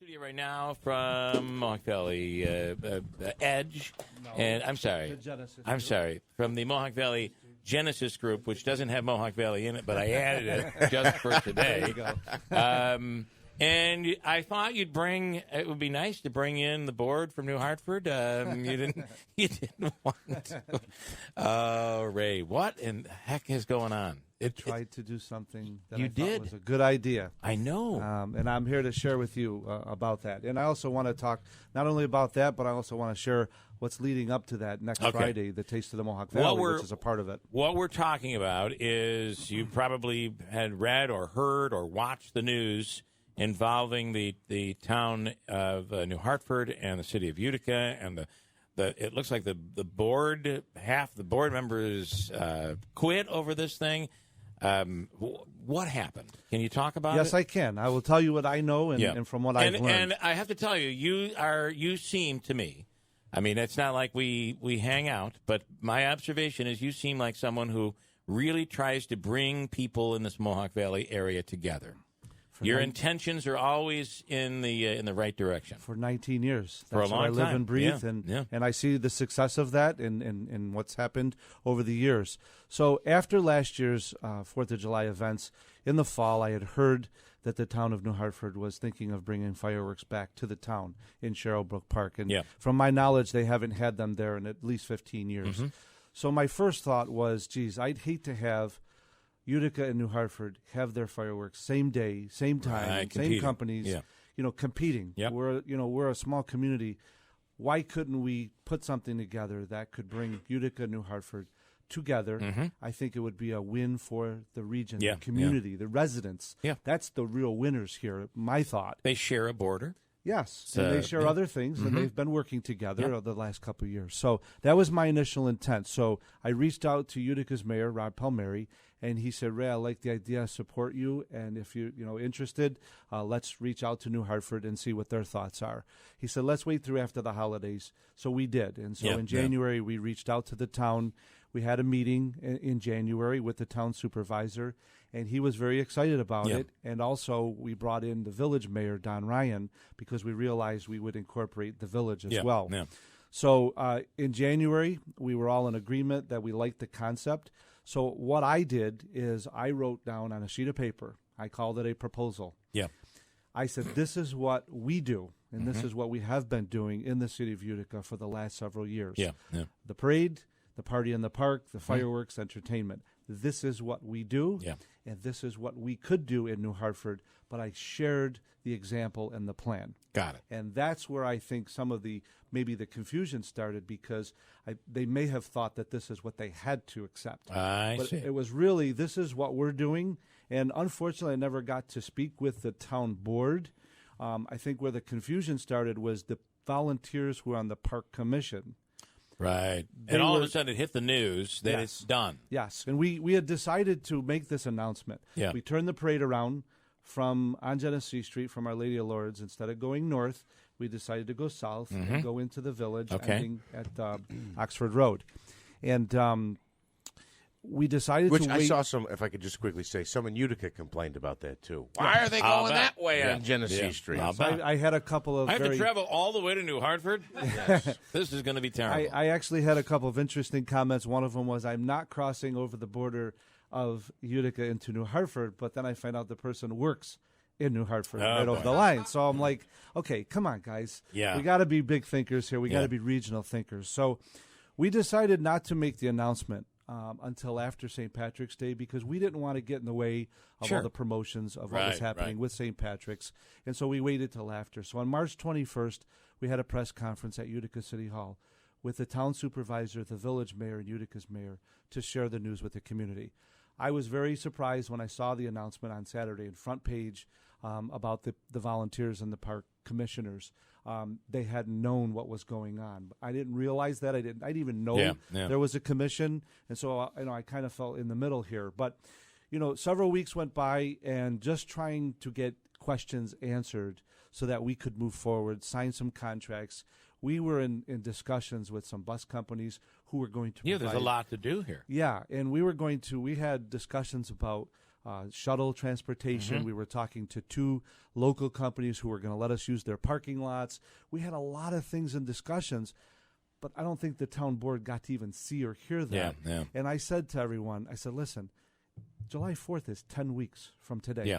Studio right now from Mohawk Valley Edge, and I'm sorry, from the Mohawk Valley Genesis Group, which doesn't have Mohawk Valley in it, but I added it just for today. There you go. And I thought it would be nice to bring in the board from New Hartford. You didn't want to. Oh, Ray, what in the heck is going on? Tried to do something that you I thought did. was a good idea. I know. And I'm here to share with you about that. And I also want to talk not only about that, but I also want to share what's leading up to that next Friday, the Taste of the Mohawk Valley, which is a part of it. What we're talking about is you probably had read or heard or watched the news involving the town of New Hartford and the city of Utica, and it looks like the board, half the board members quit over this thing. What happened? Can you talk about it? Yes, I can. I will tell you what I know and from what I've learned. And I have to tell you, you seem to me, I mean, it's not like we hang out, but my observation is you seem like someone who really tries to bring people in this Mohawk Valley area together. Your intentions are always in the right direction. For 19 years. For a long time. I live and breathe, yeah. and I see the success of that and what's happened over the years. So after last year's 4th of July events, in the fall, I had heard that the town of New Hartford was thinking of bringing fireworks back to the town in Sherrillbrook Park. And from my knowledge, they haven't had them there in at least 15 years. Mm-hmm. So my first thought was, geez, I'd hate to have Utica and New Hartford have their fireworks same day, same time, same companies, competing. Yep. We're a small community. Why couldn't we put something together that could bring Utica and New Hartford together? Mm-hmm. I think it would be a win for the region, the community, the residents. Yeah. That's the real winners here, my thought. They share a border. Yes, and they share other things, and they've been working together over the last couple of years. So that was my initial intent. So I reached out to Utica's mayor, Rob Palmieri, and he said, Ray, I like the idea, I support you, and if you're interested, let's reach out to New Hartford and see what their thoughts are. He said, let's wait through after the holidays. So we did, and so in January we reached out to the town. We had a meeting in January with the town supervisor, and he was very excited about it. And also we brought in the village mayor, Don Ryan, because we realized we would incorporate the village as well. Yeah. So in January, we were all in agreement that we liked the concept. So what I did is I wrote down on a sheet of paper, I called it a proposal. Yeah. I said, this is what we do, and this is what we have been doing in the city of Utica for the last several years. Yeah. The parade, the party in the park, the fireworks, entertainment. This is what we do, and this is what we could do in New Hartford, but I shared the example and the plan. Got it. And that's where I think some of maybe the confusion started, because they may have thought that this is what they had to accept. But it was really, this is what we're doing, and unfortunately I never got to speak with the town board. I think where the confusion started was the volunteers who were on the park commission. Right. And all of a sudden it hit the news that it's done. Yes. And we had decided to make this announcement. Yeah. We turned the parade around on Genesee Street from Our Lady of Lourdes. Instead of going north, we decided to go south and go into the village, ending at Oxford Road. And we decided to wait. I saw some, if I could just quickly say, some in Utica complained about that, too. Why are they going that way on Genesee Street? I had a couple of I have to travel all the way to New Hartford? Yes. This is going to be terrible. I actually had a couple of interesting comments. One of them was, I'm not crossing over the border of Utica into New Hartford, but then I find out the person works in New Hartford over the line. So I'm like, okay, come on, guys. Yeah. We got to be big thinkers here. We got to be regional thinkers. So we decided not to make the announcement until after St. Patrick's Day, because we didn't want to get in the way of all the promotions of what was happening with St. Patrick's. And so we waited till after. So on March 21st, we had a press conference at Utica City Hall with the town supervisor, the village mayor, and Utica's mayor to share the news with the community. I was very surprised when I saw the announcement on Saturday in front page about the volunteers and the park commissioners. They hadn't known what was going on. I didn't realize that. I didn't even know there was a commission, and so I kind of fell in the middle here. But several weeks went by, and just trying to get questions answered so that we could move forward, sign some contracts. We were in discussions with some bus companies who were going to there's a lot to do here. Yeah, and we had discussions about shuttle transportation. We were talking to 2 local companies who were going to let us use their parking lots. We had a lot of things in discussions, but I don't think the town board got to even see or hear that. Yeah. And I said to everyone, I said, listen, July 4th is 10 weeks from today. Yeah.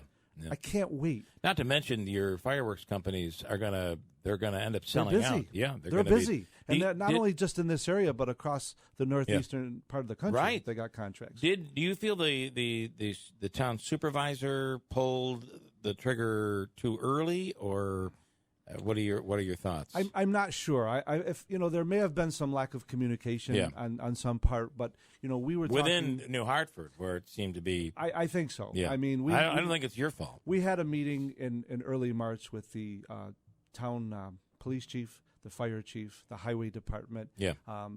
I can't wait. Not to mention your fireworks companies are they're gonna end up selling out. Yeah, they're busy, and not only just in this area, but across the northeastern part of the country. Right, they got contracts. Do you feel the town supervisor pulled the trigger too early, or what are your thoughts? I'm not sure. If there may have been some lack of communication on some part, but we were within New Hartford where it seemed to be. I think so. Yeah. I mean, I don't think it's your fault. We had a meeting in early March with the town police chief, the fire chief, the highway department. Yeah.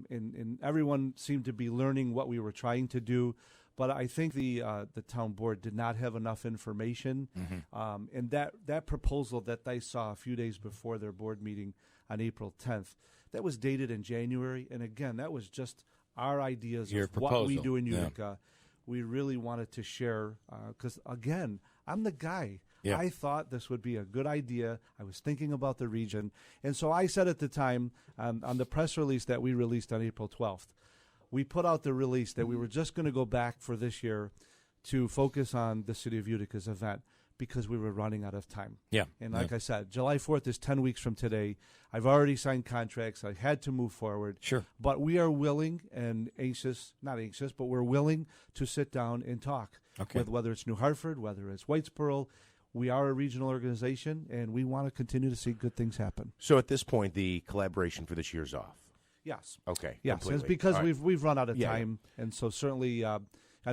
And everyone seemed to be learning what we were trying to do. But I think the town board did not have enough information, and that proposal that they saw a few days before their board meeting on April 10th, that was dated in January, and again, that was just our ideas of what we do in Utica. We really wanted to share because again, I'm the guy. Yeah. I thought this would be a good idea. I was thinking about the region, and so I said at the time on the press release that we released on April 12th. We put out the release that we were just going to go back for this year to focus on the City of Utica's event because we were running out of time. Yeah. And like I said, July 4th is 10 weeks from today. I've already signed contracts. I had to move forward. Sure. But we are willing and not anxious, but we're willing to sit down and talk with whether it's New Hartford, whether it's Whitesboro. We are a regional organization, and we want to continue to see good things happen. So at this point, the collaboration for this year's off? Yes. Okay. Yes, completely. it's because right. we've run out of time, and so certainly I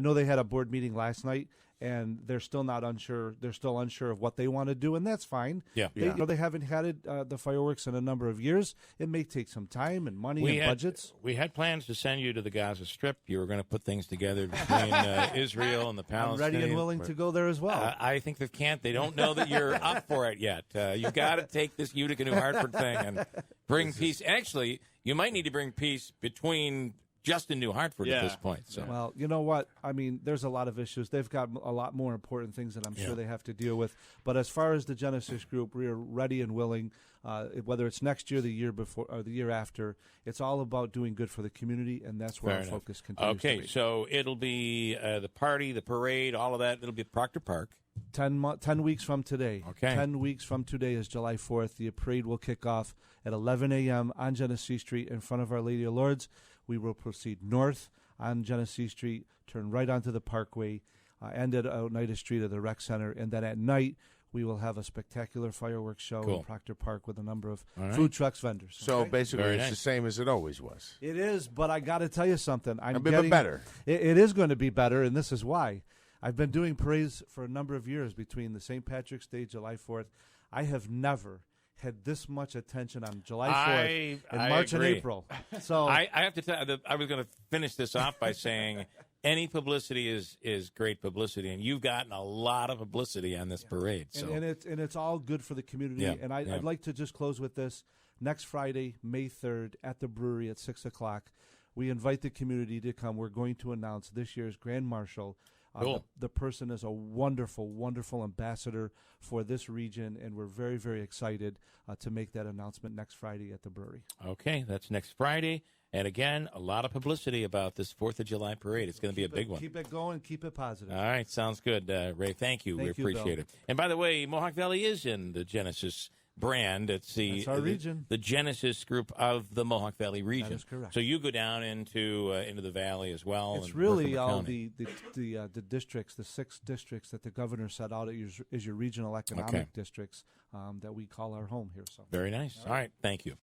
know they had a board meeting last night, and they're still not unsure. They're still unsure of what they want to do, and that's fine. Yeah. They haven't had the fireworks in a number of years. It may take some time and money and budgets. We had plans to send you to the Gaza Strip. You were going to put things together between Israel and the Palestinians. I'm ready and willing to go there as well. I think they don't know that you're up for it yet. You've got to take this Utica-New Hartford thing and bring peace. Actually, you might need to bring peace between just in New Hartford at this point. So. Well, you know what? I mean, there's a lot of issues. They've got a lot more important things that I'm sure they have to deal with. But as far as the Genesis Group, we are ready and willing, whether it's next year, the year before, or the year after. It's all about doing good for the community, and that's where our focus continues to be. Okay, so it'll be the party, the parade, all of that. It'll be at Proctor Park. 10 weeks from today. Okay. 10 weeks from today is July 4th. The parade will kick off at 11 a.m. on Genesee Street in front of Our Lady of Lourdes. We will proceed north on Genesee Street, turn right onto the Parkway, end at Oneida Street at the Rec Center, and then at night we will have a spectacular fireworks show in Proctor Park with a number of food trucks, vendors. So basically it's the same as it always was. It is, but I got to tell you something. A bit better. It is going to be better, and this is why. I've been doing parades for a number of years between the St. Patrick's Day, July 4th. I have never had this much attention on July 4th in March and April. So I have to tell you, I was going to finish this off by saying any publicity is great publicity, and you've gotten a lot of publicity on this parade. So. And it's all good for the community. Yeah. And I'd like to just close with this. Next Friday, May 3rd, at the brewery at 6 o'clock, we invite the community to come. We're going to announce this year's Grand Marshal. Cool. The person is a wonderful, wonderful ambassador for this region, and we're very, very excited to make that announcement next Friday at the brewery. Okay, that's next Friday. And again, a lot of publicity about this 4th of July parade. It's going to be a big one. Keep it going. Keep it positive. All right, sounds good. Ray, thank you. We appreciate it. And by the way, Mohawk Valley is in the Genesis brand. It's our region. The Genesis group of the Mohawk Valley region. That is correct. So you go down into the valley as well. It's really all the districts, the 6 districts that the governor set out as your regional economic districts that we call our home here. So very nice. All right, thank you.